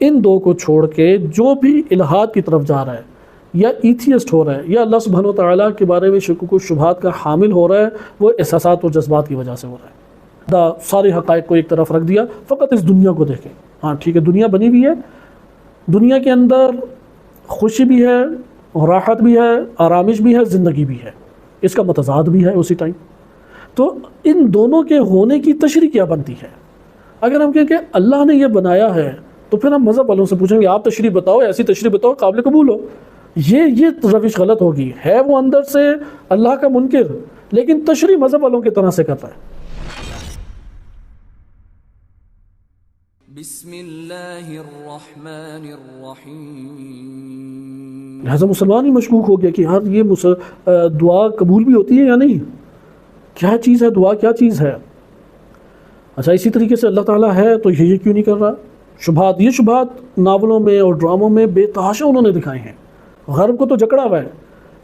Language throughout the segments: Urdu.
ان دو کو چھوڑ کے جو بھی الہاد کی طرف جا رہا ہے یا ایتھیسٹ ہو رہا ہے یا اللہ سبحانہ و تعالیٰ کے بارے میں شکوک و شبہات کا حامل ہو رہا ہے، وہ احساسات اور جذبات کی وجہ سے ہو رہا ہے۔ سارے حقائق کو ایک طرف رکھ دیا، فقط اس دنیا کو دیکھیں۔ ہاں ٹھیک ہے، دنیا بنی ہوئی ہے، دنیا کے اندر خوشی بھی ہے، راحت بھی ہے، آرامش بھی ہے، زندگی بھی ہے، اس کا متضاد بھی ہے اسی ٹائم۔ تو ان دونوں کے ہونے کی تشریح کیا بنتی ہے؟ اگر ہم کہیں کہ اللہ نے یہ بنایا ہے تو پھر ہم مذہب والوں سے پوچھیں گے آپ تشریح بتاؤ، ایسی تشریح بتاؤ قابل قبول ہو۔ یہ روش غلط ہوگی، ہے وہ اندر سے اللہ کا منکر لیکن تشریح مذہب والوں کی طرح سے کرتا ہے۔ بسم اللہ الرحمن الرحیم۔ لہذا مسلمان ہی مشکوک ہو گیا کہ یار یہ دعا قبول بھی ہوتی ہے یا نہیں، کیا چیز ہے دعا، کیا چیز ہے۔ اچھا اسی طریقے سے اللہ تعالیٰ ہے تو یہ کیوں نہیں کر رہا؟ شبہات، یہ شبہات ناولوں میں اور ڈراموں میں بے تحاشا انہوں نے دکھائے ہیں، غرب کو تو جکڑا ہوا ہے۔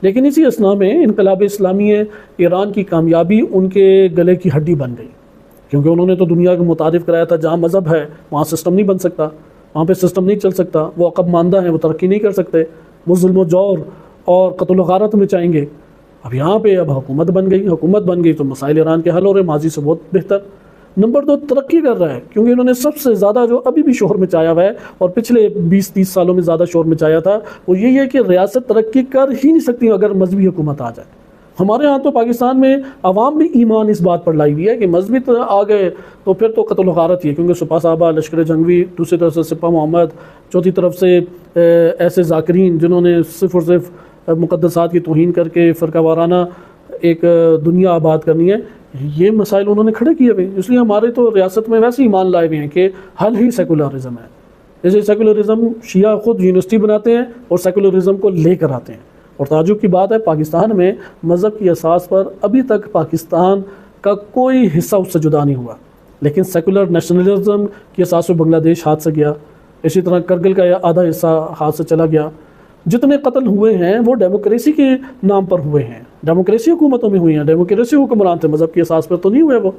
لیکن اسی اثنا میں انقلاب اسلامی ایران کی کامیابی ان کے گلے کی ہڈی بن گئی، کیونکہ انہوں نے تو دنیا کو متعارف کرایا تھا جہاں مذہب ہے وہاں سسٹم نہیں بن سکتا، وہاں پہ سسٹم نہیں چل سکتا، وہ عقب ماندہ ہیں، وہ ترقی نہیں کر سکتے، وہ ظلم و جور اور قتل و غارت میں چاہیں گے۔ اب یہاں پہ اب حکومت بن گئی تو مسائل ایران کے حل ہو رہے، ماضی سے بہت بہتر۔ نمبر 2 ترقی کر رہا ہے، کیونکہ انہوں نے سب سے زیادہ جو ابھی بھی شور مچایا ہوا ہے اور پچھلے 20-30 سالوں میں زیادہ شور مچایا تھا وہ یہی ہے کہ ریاست ترقی کر ہی نہیں سکتی اگر مذہبی حکومت آ جائے۔ ہمارے ہاں تو پاکستان میں عوام بھی ایمان اس بات پر لائی ہوئی ہے کہ مذہبی آ گئے تو پھر تو قتل و غارت ہی ہے، کیونکہ سپاہ صحابہ، لشکر جنگوی، دوسری طرف سے سپاہ محمد، چوتھی طرف سے ایسے ذاکرین جنہوں نے صرف اور صرف مقدسات کی توہین کر کے فرقہ وارانہ ایک دنیا آباد کرنی ہے، یہ مسائل انہوں نے کھڑے کیے ہوئے۔ اس لیے ہمارے تو ریاست میں ویسے ایمان لائے ہوئے ہیں کہ حل ہی سیکولرزم ہے۔ جیسے سیکولرزم شیعہ خود یونیورسٹی بناتے ہیں اور سیکولرزم کو لے کر آتے ہیں، اور تعجب کی بات ہے پاکستان میں مذہب کی اساس پر ابھی تک پاکستان کا کوئی حصہ اس سے جدا نہیں ہوا، لیکن سیکولر نیشنلزم کی اساس پر بنگلہ دیش ہاتھ سے گیا، اسی طرح کرگل کا آدھا حصہ ہاتھ سے چلا گیا۔ جتنے قتل ہوئے ہیں وہ ڈیموکریسی کے نام پر ہوئے ہیں، ڈیموکریسی حکومتوں میں ہوئی ہیں، ڈیموکریسی حکمران تھے، مذہب کی اساس پر تو نہیں ہوئے وہ۔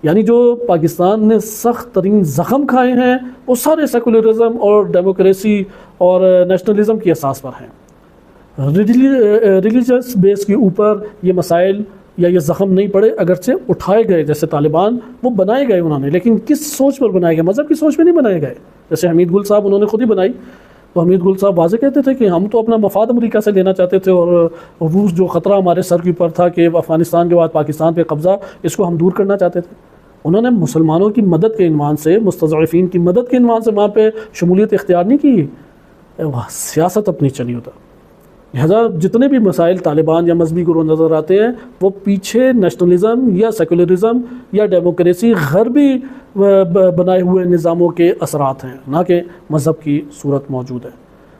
یعنی جو پاکستان نے سخت ترین زخم کھائے ہیں وہ سارے سیکولرزم اور ڈیموکریسی اور نیشنلزم کی اساس پر ہیں۔ ریلیجس بیس کے اوپر یہ مسائل یا یہ زخم نہیں پڑے، اگرچہ اٹھائے گئے، جیسے طالبان وہ بنائے گئے انہوں نے، لیکن کس سوچ پر بنائے گئے؟ مذہب کی سوچ میں نہیں بنائے گئے۔ جیسے حمید گل صاحب انہوں نے خود ہی بنائی، تو حمید گل صاحب واضح کہتے تھے کہ ہم تو اپنا مفاد امریکہ سے لینا چاہتے تھے، اور روس جو خطرہ ہمارے سر کے اوپر تھا کہ افغانستان کے بعد پاکستان پہ قبضہ، اس کو ہم دور کرنا چاہتے تھے۔ انہوں نے مسلمانوں کی مدد کے عنوان سے، مستضعفین کی مدد کے عنوان سے وہاں پہ شمولیت اختیار نہیں کی، سیاست اپنی چلی ہوتا۔ لہذا جتنے بھی مسائل طالبان یا مذہبی گروہ نظر آتے ہیں وہ پیچھے نیشنلزم یا سیکولرزم یا ڈیموکریسی غربی بنائے ہوئے نظاموں کے اثرات ہیں، نہ کہ مذہب کی صورت موجود ہے۔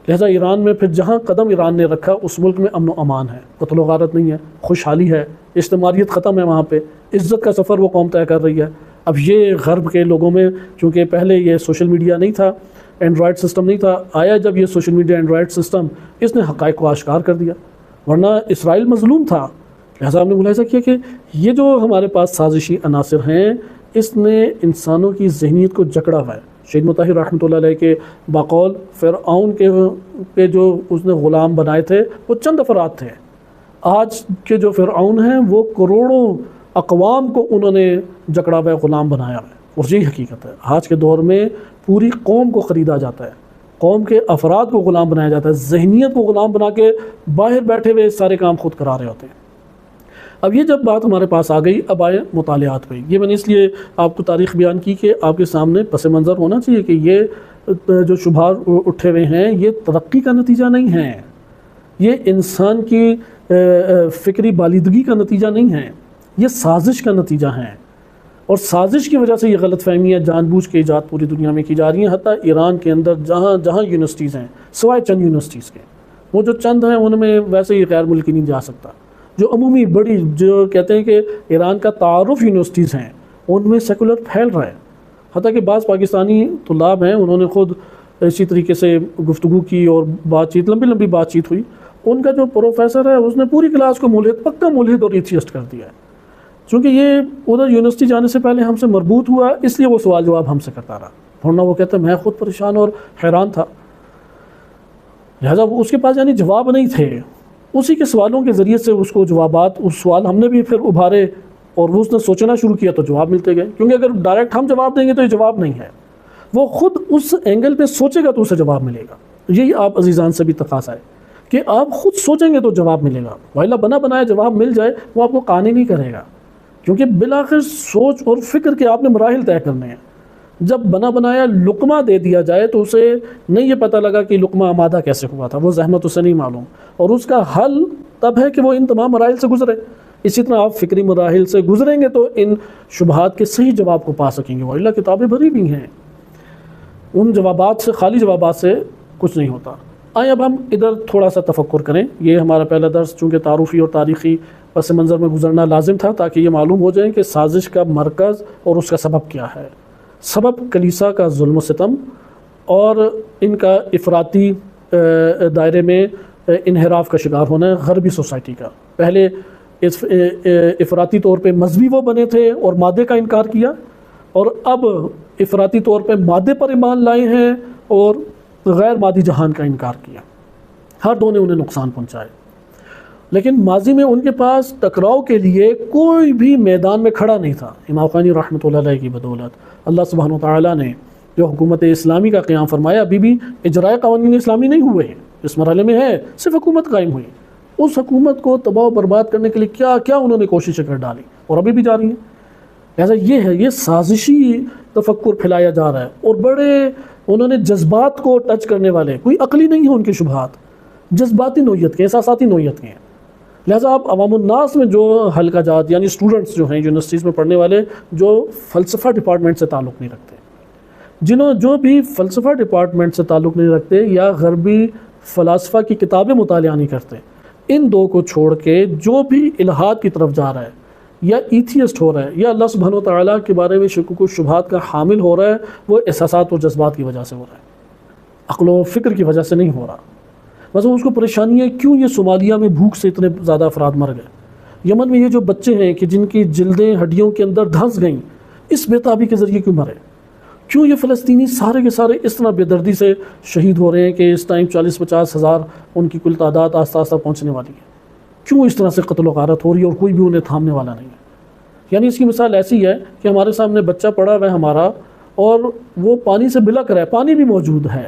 لہذا ایران میں پھر جہاں قدم ایران نے رکھا اس ملک میں امن و امان ہے، قتل و غارت نہیں ہے، خوشحالی ہے، اجتماعیت ختم ہے، وہاں پہ عزت کا سفر وہ قوم طے کر رہی ہے۔ اب یہ غرب کے لوگوں میں، چونکہ پہلے یہ سوشل میڈیا نہیں تھا، اینڈرائڈ سسٹم نہیں تھا، آیا جب یہ سوشل میڈیا اینڈرائڈ سسٹم، اس نے حقائق کو آشکار کر دیا، ورنہ اسرائیل مظلوم تھا۔ لہذا ہم نے ملاحظہ کیا کہ یہ جو ہمارے پاس سازشی عناصر ہیں اس نے انسانوں کی ذہنیت کو جکڑا ہوا ہے۔ شہید مطہر رحمۃ اللہ علیہ کے بقول فرعون کے جو اس نے غلام بنائے تھے وہ چند افراد تھے، آج کے جو فرعون ہیں وہ کروڑوں اقوام کو انہوں نے جکڑا ہوا ہے، غلام بنایا ہے۔ اور یہی حقیقت ہے، آج کے دور میں پوری قوم کو خریدا جاتا ہے، قوم کے افراد کو غلام بنایا جاتا ہے، ذہنیت کو غلام بنا کے باہر بیٹھے ہوئے سارے کام خود کرا رہے ہوتے ہیں۔ اب یہ جب بات ہمارے پاس آ گئی، اب آئے مطالعات پہ۔ یہ میں نے اس لیے آپ کو تاریخ بیان کی کہ آپ کے سامنے پس منظر ہونا چاہیے کہ یہ جو شبہات اٹھے ہوئے ہیں یہ ترقی کا نتیجہ نہیں ہے، یہ انسان کی فکری بالیدگی کا نتیجہ نہیں ہے، یہ سازش کا نتیجہ ہے، اور سازش کی وجہ سے یہ غلط فہمیاں جان بوجھ کے ایجاد پوری دنیا میں کی جا رہی ہیں۔ حتیٰ ایران کے اندر جہاں جہاں یونیورسٹیز ہیں، سوائے چند یونیورسٹیز کے، وہ جو چند ہیں ان میں ویسے ہی غیر ملکی نہیں جا سکتا، جو عمومی بڑی جو کہتے ہیں کہ ایران کا تعارف یونیورسٹیز ہیں ان میں سیکولر پھیل رہا ہے۔ حتیٰ کہ بعض پاکستانی طلاب ہیں، انہوں نے خود اسی طریقے سے گفتگو کی اور بات چیت، لمبی بات چیت ہوئی، ان کا جو پروفیسر ہے اس نے پوری کلاس کو ملحد، پکا ملحد اور ایتھیسٹ کر دیا ہے، چونکہ یہ ادھر یونیورسٹی جانے سے پہلے ہم سے مربوط ہوا، اس لیے وہ سوال جواب ہم سے کرتا رہا۔ ورنہ وہ کہتے ہیں میں خود پریشان اور حیران تھا. لہٰذا اس کے پاس یعنی جواب نہیں تھے. اسی کے سوالوں کے ذریعے سے اس کو جوابات، اس سوال ہم نے بھی پھر ابھارے اور وہ اس نے سوچنا شروع کیا تو جواب ملتے گئے. کیونکہ اگر ڈائریکٹ ہم جواب دیں گے تو یہ جواب نہیں ہے، وہ خود اس اینگل پہ سوچے گا تو اسے جواب ملے گا. یہی آپ عزیزان سے بھی تقاضا ہے کہ آپ خود سوچیں گے تو جواب ملے گا. وائلہ بنا بنایا جواب مل جائے وہ آپ کو قانع نہیں کرے گا، کیونکہ بالآخر سوچ اور فکر کے آپ نے مراحل طے کرنے ہیں. جب بنا بنایا لقمہ دے دیا جائے تو اسے نہیں یہ پتہ لگا کہ لقمہ آمادہ کیسے ہوا تھا، وہ زحمت اسے نہیں معلوم، اور اس کا حل تب ہے کہ وہ ان تمام مراحل سے گزرے. اسی طرح آپ فکری مراحل سے گزریں گے تو ان شبہات کے صحیح جواب کو پا سکیں گے. وَإِلَّا کتابیں بھری بھی ہیں، ان جوابات سے، خالی جوابات سے کچھ نہیں ہوتا. آئیں اب ہم ادھر تھوڑا سا تفکر کریں. یہ ہمارا پہلا درس چونکہ تعارفی اور تاریخی پس منظر میں گزرنا لازم تھا تاکہ یہ معلوم ہو جائے کہ سازش کا مرکز اور اس کا سبب کیا ہے. سبب کلیسا کا ظلم و ستم اور ان کا افراطی دائرے میں انحراف کا شکار ہونا ہے غربی سوسائٹی کا. پہلے افراطی طور پہ مذہبی وہ بنے تھے اور مادے کا انکار کیا، اور اب افراطی طور پہ مادے پر ایمان لائے ہیں اور غیر مادی جہان کا انکار کیا. ہر دو نے انہیں نقصان پہنچائے، لیکن ماضی میں ان کے پاس ٹکراؤ کے لیے کوئی بھی میدان میں کھڑا نہیں تھا. امام خمینی رحمۃ اللہ علیہ کی بدولت اللہ سبحانہ وتعالیٰ نے جو حکومت اسلامی کا قیام فرمایا، ابھی بھی اجرائے قوانین اسلامی نہیں ہوئے ہیں، اس مرحلے میں ہے، صرف حکومت قائم ہوئی. اس حکومت کو تباہ و برباد کرنے کے لیے کیا کیا انہوں نے کوششیں کر ڈالی اور ابھی بھی جاری ہیں. لہٰذا یہ ہے، یہ سازشی تفکر پھیلایا جا رہا ہے، اور بڑے انہوں نے جذبات کو ٹچ کرنے والے، کوئی عقلی نہیں ہے ان کے شبہات، جذباتی نوعیت کے، احساساتی نوعیت کے ہیں. لہٰذا آپ عوام الناس میں جو حلقہ جات یعنی اسٹوڈنٹس جو ہیں یونیورسٹیز میں پڑھنے والے جو فلسفہ ڈپارٹمنٹ سے تعلق نہیں رکھتے، جو بھی فلسفہ ڈپارٹمنٹ سے تعلق نہیں رکھتے یا غربی فلاسفہ کی کتابیں مطالعہ نہیں کرتے، ان دو کو چھوڑ کے جو بھی الہاد کی طرف جا رہا ہے یا ایتھیسٹ ہو رہا ہے یا اللہ سبحانہ وتعالیٰ کے بارے میں شکوک و شبہات کا حامل ہو رہا ہے، وہ احساسات اور جذبات کی وجہ سے ہو رہا ہے، عقل و فکر کی وجہ سے نہیں ہو رہا. بس اس کو پریشانی ہے کیوں یہ صومالیہ میں بھوک سے اتنے زیادہ افراد مر گئے، یمن میں یہ جو بچے ہیں کہ جن کی جلدیں ہڈیوں کے اندر دھنس گئیں، اس بے تابی کے ذریعے کیوں مرے، کیوں یہ فلسطینی سارے کے سارے اس طرح بے دردی سے شہید ہو رہے ہیں کہ اس ٹائم 40-50 ہزار ان کی کل تعداد آہستہ آہستہ پہنچنے والی ہے، کیوں اس طرح سے قتل و غارت ہو رہی ہے اور کوئی بھی انہیں تھامنے والا نہیں ہے. یعنی اس کی مثال ایسی ہے کہ ہمارے سامنے بچہ پڑا ہوا ہے ہمارا اور وہ پانی سے بلک رہا ہے، پانی بھی موجود ہے،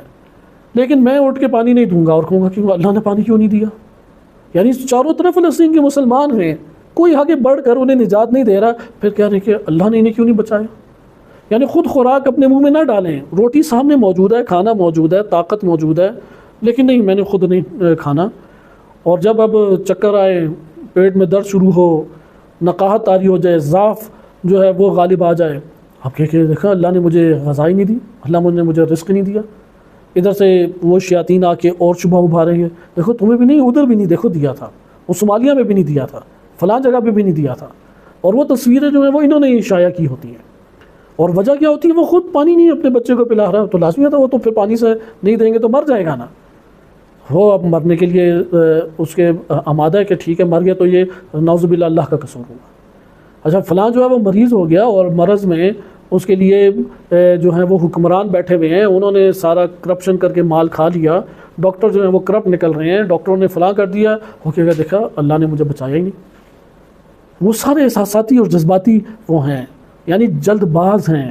لیکن میں اٹھ کے پانی نہیں دوں گا اور کہوں گا کہ اللہ نے پانی کیوں نہیں دیا. یعنی چاروں طرف فلسطین کے مسلمان ہیں، کوئی آگے بڑھ کر انہیں نجات نہیں دے رہا، پھر کہہ رہے کہ اللہ نے انہیں کیوں نہیں بچایا. یعنی خود خوراک اپنے منہ میں نہ ڈالیں، روٹی سامنے موجود ہے، کھانا موجود ہے، طاقت موجود ہے، لیکن نہیں میں نے خود نہیں کھانا. اور جب اب چکر آئے، پیٹ میں درد شروع ہو، نقاہت طاری ہو جائے، ضعف جو ہے وہ غالب آ جائے، اب کہ دیکھا اللہ نے مجھے غذا ہی نہیں دی، اللہ نے مجھے رزق نہیں دیا. ادھر سے وہ شیاطین آ کے اور شبہ ابھارے ہیں، دیکھو تمہیں بھی نہیں، ادھر بھی نہیں، دیکھو دیا تھا، وہ صومالیہ میں بھی نہیں دیا تھا، فلاں جگہ پہ بھی نہیں دیا تھا. اور وہ تصویریں جو ہیں وہ انہوں نے شائع کی ہوتی ہیں، اور وجہ کیا ہوتی ہے، وہ خود پانی نہیں اپنے بچے کو پلا رہا، تو لازمی تھا وہ تو پھر پانی سے نہیں دیں گے تو مر جائے گا نا. وہ اب مرنے کے لیے اس کے آمادہ ہے کہ ٹھیک ہے مر گیا تو یہ نعوذ باللہ اللہ کا قصور ہوگا. اچھا فلاں جو ہے وہ مریض ہو گیا اور مرض میں اس کے لیے جو ہیں وہ حکمران بیٹھے ہوئے ہیں، انہوں نے سارا کرپشن کر کے مال کھا لیا، ڈاکٹر جو ہیں وہ کرپٹ نکل رہے ہیں، ڈاکٹروں نے فلاں کر دیا، ہو کے دیکھا اللہ نے مجھے بچایا ہی نہیں. وہ سارے احساساتی اور جذباتی وہ ہیں، یعنی جلد باز ہیں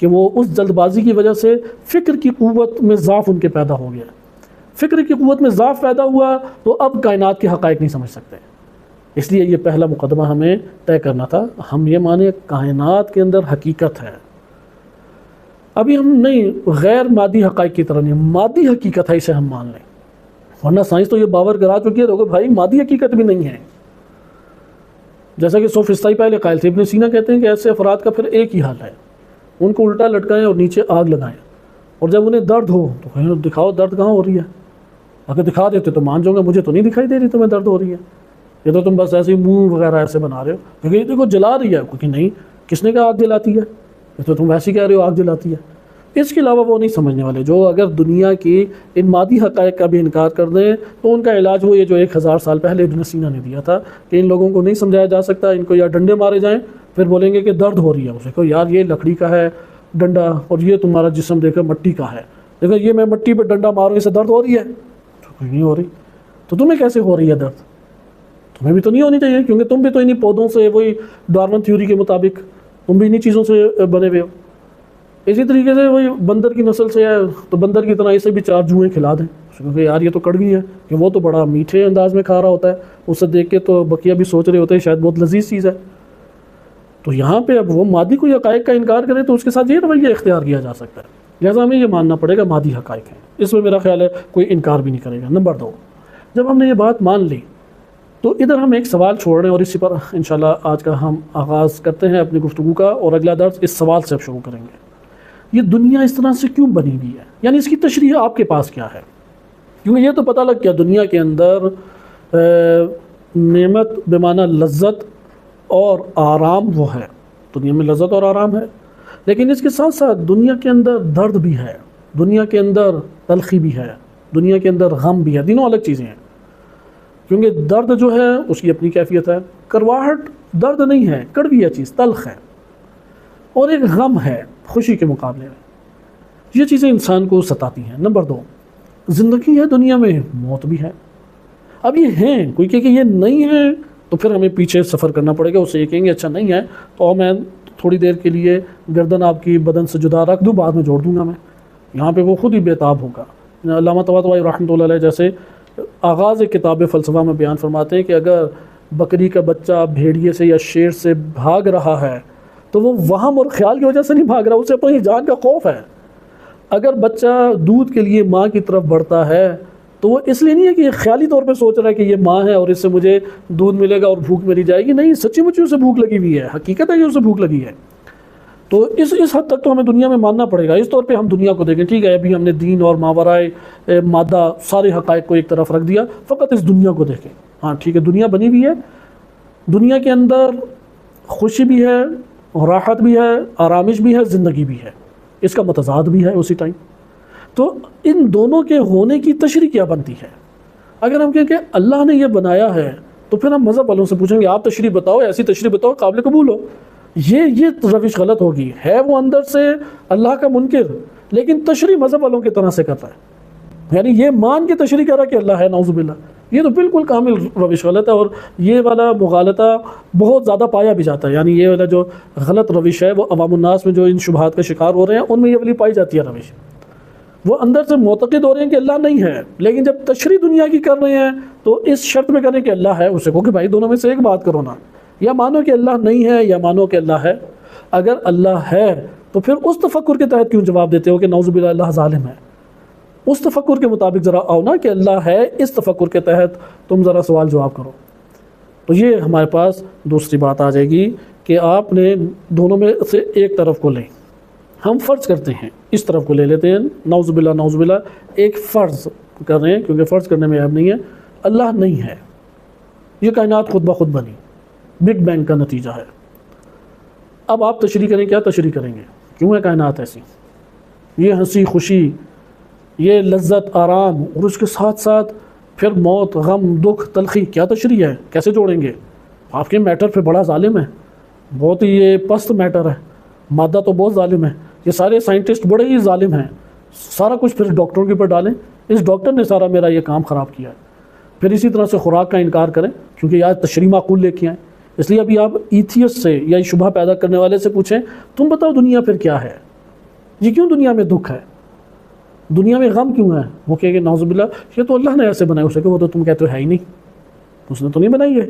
کہ وہ اس جلد بازی کی وجہ سے فکر کی قوت میں ضعف ان کے پیدا ہو گیا. فکر کی قوت میں ضعف پیدا ہوا تو اب کائنات کے حقائق نہیں سمجھ سکتے. اس لیے یہ پہلا مقدمہ ہمیں طے کرنا تھا، ہم یہ مانیں کائنات کے اندر حقیقت ہے. ابھی ہم نہیں غیر مادی حقائق کی طرح نہیں، مادی حقیقت ہے اسے ہم مان لیں، ورنہ سائنس تو یہ باور کرا چکی ہے کہ بھائی مادی حقیقت بھی نہیں ہے. جیسا کہ سوفسطائی پہلے قائل تھے، ابن سینا کہتے ہیں کہ ایسے افراد کا پھر ایک ہی حال ہے، ان کو الٹا لٹکائیں اور نیچے آگ لگائیں، اور جب انہیں درد ہو تو کہیں دکھاؤ درد کہاں ہو رہی ہے، اگر دکھا دیتے تو مان جاؤں گا مجھے تو نہیں دکھائی دے رہی تمہیں درد ہو رہی ہے، یہ تو تم بس ایسے ہی منہ وغیرہ ایسے بنا رہے ہو، کیونکہ یہ دیکھو جلا رہی ہے، کیونکہ نہیں کس نے کہا آگ جلاتی ہے، یہ تو تم ویسے ہی کہہ رہے ہو آگ جلاتی ہے. اس کے علاوہ وہ نہیں سمجھنے والے جو اگر دنیا کی ان مادی حقائق کا بھی انکار کر دیں تو ان کا علاج وہ یہ جو 1000 سال پہلے ابن سینا نے دیا تھا کہ ان لوگوں کو نہیں سمجھایا جا سکتا، ان کو یا ڈنڈے مارے جائیں، پھر بولیں گے کہ درد ہو رہی ہے، اسے کہو یار یہ لکڑی کا ہے ڈنڈا اور یہ تمہارا جسم دیکھو مٹی کا ہے، دیکھو یہ میں مٹی پہ ڈنڈا ماروں، اس سے درد ہو رہی ہے؟ تو نہیں ہو رہی. تو تمہیں کیسے ہو رہی ہے درد؟ تمہیں بھی تو نہیں ہونی چاہیے، کیونکہ تم بھی تو انہی پودوں سے، وہی ڈارون تھیوری کے مطابق تم بھی انہی چیزوں سے بنے ہوئے ہو. اسی طریقے سے وہی بندر کی نسل سے ہے، تو بندر کی طرح اسے بھی 4 جوئیں کھلا دیں، کیونکہ یار یہ تو کڑوی ہے، کہ وہ تو بڑا میٹھے انداز میں کھا رہا ہوتا ہے، اسے دیکھ کے تو بقیہ بھی سوچ رہے ہوتے ہیں شاید بہت لذیذ چیز ہے. تو یہاں پہ اب وہ مادی کوئی حقائق کا انکار کرے تو اس کے ساتھ یہ رویہ اختیار کیا جا سکتا ہے. لہٰذا ہمیں یہ ماننا پڑے گا مادی حقائق ہیں، اس میں میرا خیال ہے کوئی انکار بھی نہیں کرے گا. نمبر 2، جب ہم نے یہ بات مان لی تو ادھر ہم ایک سوال چھوڑ رہے ہیں، اور اسی پر انشاءاللہ آج کا ہم آغاز کرتے ہیں اپنی گفتگو کا، اور اگلا درس اس سوال سے اب شروع کریں گے. یہ دنیا اس طرح سے کیوں بنی ہوئی ہے؟ یعنی اس کی تشریح آپ کے پاس کیا ہے؟ کیونکہ یہ تو پتہ لگ گیا دنیا کے اندر نعمت بمعنی لذت اور آرام وہ ہے، دنیا میں لذت اور آرام ہے، لیکن اس کے ساتھ ساتھ دنیا کے اندر درد بھی ہے، دنیا کے اندر تلخی بھی ہے، دنیا کے اندر غم بھی ہے. تینوں الگ چیزیں ہیں، کیونکہ درد جو ہے اس کی اپنی کیفیت ہے. کرواہٹ درد نہیں ہے، کڑوی ہے چیز، تلخ ہے. اور ایک غم ہے خوشی کے مقابلے میں. یہ چیزیں انسان کو ستاتی ہیں. نمبر 2، زندگی ہے دنیا میں، موت بھی ہے. اب یہ ہیں، کوئی کہ یہ نہیں ہے تو پھر ہمیں پیچھے سفر کرنا پڑے گا. اسے یہ کہیں گے اچھا نہیں ہے تو میں تھوڑی دیر کے لیے گردن آپ کی بدن سے جدا رکھ دوں، بعد میں جوڑ دوں گا میں. یہاں پہ وہ خود ہی بےتاب ہوگا. علامہ طباطبائی رحمۃ اللہ علیہ جیسے آغاز کتاب فلسفہ میں بیان فرماتے ہیں کہ اگر بکری کا بچہ بھیڑیے سے یا شیر سے بھاگ رہا ہے تو وہ وہم اور خیال کی وجہ سے نہیں بھاگ رہا، اسے اپنی جان کا خوف ہے. اگر بچہ دودھ کے لیے ماں کی طرف بڑھتا ہے تو وہ اس لیے نہیں ہے کہ یہ خیالی طور پہ سوچ رہا ہے کہ یہ ماں ہے اور اس سے مجھے دودھ ملے گا اور بھوک میری جائے گی. نہیں، سچی مچی اسے بھوک لگی ہوئی ہے، حقیقت ہے کہ اسے بھوک لگی ہے. تو اس حد تک تو ہمیں دنیا میں ماننا پڑے گا. اس طور پہ ہم دنیا کو دیکھیں، ٹھیک ہے ابھی ہم نے دین اور ماورائے مادہ سارے حقائق کو ایک طرف رکھ دیا، فقط اس دنیا کو دیکھیں. ہاں ٹھیک ہے، دنیا بنی ہوئی ہے، دنیا کے اندر خوشی بھی ہے، راحت بھی ہے، آرامش بھی ہے، زندگی بھی ہے، اس کا متضاد بھی ہے اسی ٹائم. تو ان دونوں کے ہونے کی تشریح کیا بنتی ہے؟ اگر ہم کہیں کہ اللہ نے یہ بنایا ہے تو پھر ہم مذہب والوں سے پوچھیں گے آپ تشریح بتاؤ، ایسی تشریح بتاؤ قابل قبول ہو. یہ روش غلط ہوگی. ہے وہ اندر سے اللہ کا منکر، لیکن تشریح مذہب والوں کی طرح سے کرتا ہے، یعنی یہ مان کے تشریح کر رہا ہے کہ اللہ ہے، نعوذ باللہ. یہ تو بالکل کامل روش غلط ہے، اور یہ والا مغالطہ بہت زیادہ پایا بھی جاتا ہے. یعنی یہ والا جو غلط روش ہے وہ عوام الناس میں جو ان شبہات کا شکار ہو رہے ہیں ان میں یہ والی پائی جاتی ہے روش. وہ اندر سے معتقد ہو رہے ہیں کہ اللہ نہیں ہے، لیکن جب تشریح دنیا کی کر رہے ہیں تو اس شرط میں کریں کہ اللہ ہے. اسے کہو کہ بھائی دونوں میں سے ایک بات کرو نا، یا مانو کہ اللہ نہیں ہے یا مانو کہ اللہ ہے. اگر اللہ ہے تو پھر اس تفکر کے تحت کیوں جواب دیتے ہو کہ نعوذ باللہ اللہ ظالم ہے؟ اس تفکر کے مطابق ذرا آؤ نا کہ اللہ ہے، اس تفکر کے تحت تم ذرا سوال جواب کرو. تو یہ ہمارے پاس دوسری بات آ جائے گی کہ آپ نے دونوں میں سے ایک طرف کو لیں. ہم فرض کرتے ہیں اس طرف کو لے لیتے ہیں، نعوذ باللہ ایک فرض کر رہے ہیں، کیونکہ فرض کرنے میں عیب نہیں ہے. اللہ نہیں ہے، یہ کائنات خود بخود بنی، بگ بینگ کا نتیجہ ہے. اب آپ تشریح کریں، کیا تشریح کریں گے؟ کیوں ہے کائنات ایسی؟ یہ ہنسی خوشی، یہ لذت آرام، اور اس کے ساتھ ساتھ پھر موت، غم، دکھ، تلخی، کیا تشریح ہے؟ کیسے جوڑیں گے؟ آپ کے میٹر پہ بڑا ظالم ہے، بہت ہی یہ پست میٹر ہے. مادہ تو بہت ظالم ہے، یہ سارے سائنٹسٹ بڑے ہی ظالم ہیں. سارا کچھ پھر ڈاکٹروں کے اوپر ڈالیں، اس ڈاکٹر نے سارا میرا یہ کام خراب کیا ہے. پھر اسی طرح سے خوراک کا انکار کریں، کیونکہ یار تشریح معقول لے کے آئیں. اس لیے ابھی آپ ایتھیسٹ سے یا شبہ پیدا کرنے والے سے پوچھیں تم بتاؤ دنیا پھر کیا ہے؟ یہ کیوں دنیا میں دکھ ہے؟ دنیا میں غم کیوں ہے؟ وہ کہے کہ نعوذ باللہ یہ تو اللہ نے ایسے بنایا. اسے کہ وہ تو تم کہتے ہو ہے ہی نہیں، اس نے تو نہیں بنائی ہے.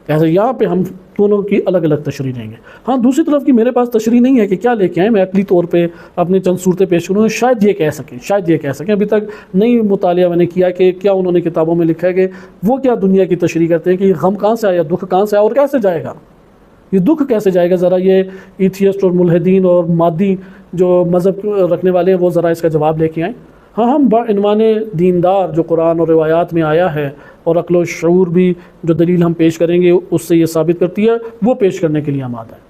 ایسے یہاں پہ ہم دونوں کی الگ الگ تشریح دیں گے. ہاں دوسری طرف کی میرے پاس تشریح نہیں ہے کہ کیا لے کے آئیں. میں عقلی طور پہ اپنی چند صورتیں پیش کروں، شاید یہ کہہ سکیں. ابھی تک نہیں مطالعہ میں نے کیا کہ کیا انہوں نے کتابوں میں لکھا ہے کہ وہ کیا دنیا کی تشریح کرتے ہیں کہ یہ غم کہاں سے آیا، دکھ کہاں سے آیا اور کیسے جائے گا. یہ دکھ کیسے جائے گا؟ ذرا یہ ایتھیسٹ اور ملحدین اور مادی جو مذہب رکھنے والے ہیں وہ ذرا اس کا جواب لے کے آئیں. ہاں ہم بعنوان دیندار جو قرآن اور روایات میں آیا ہے اور عقل و شعور بھی جو دلیل ہم پیش کریں گے اس سے یہ ثابت کرتی ہے، وہ پیش کرنے کے لیے آمادہ ہے.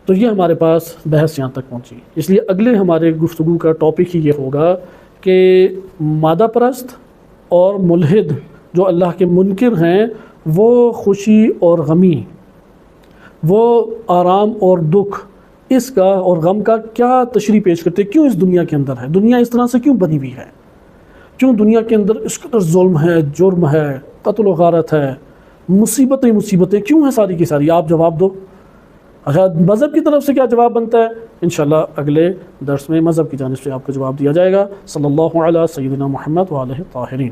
تو یہ ہمارے پاس بحث یہاں تک پہنچی. اس لیے اگلے ہمارے گفتگو کا ٹاپک ہی یہ ہوگا کہ مادہ پرست اور ملحد جو اللہ کے منکر ہیں وہ خوشی اور غمی، وہ آرام اور دکھ، اس کا اور غم کا کیا تشریح پیش کرتے ہیں، کیوں اس دنیا کے اندر ہے، دنیا اس طرح سے کیوں بنی ہوئی ہے، کیوں دنیا کے اندر اس قدر ظلم ہے، جرم ہے، قتل و غارت ہے، مصیبتیں کیوں ہیں ساری کی ساری، آپ جواب دو۔ اچھا مذہب کی طرف سے کیا جواب بنتا ہے، انشاءاللہ اگلے درس میں مذہب کی جانب سے آپ کو جواب دیا جائے گا۔ صلی اللہ علیہ سیدنا محمد وآلہ الطاہرین۔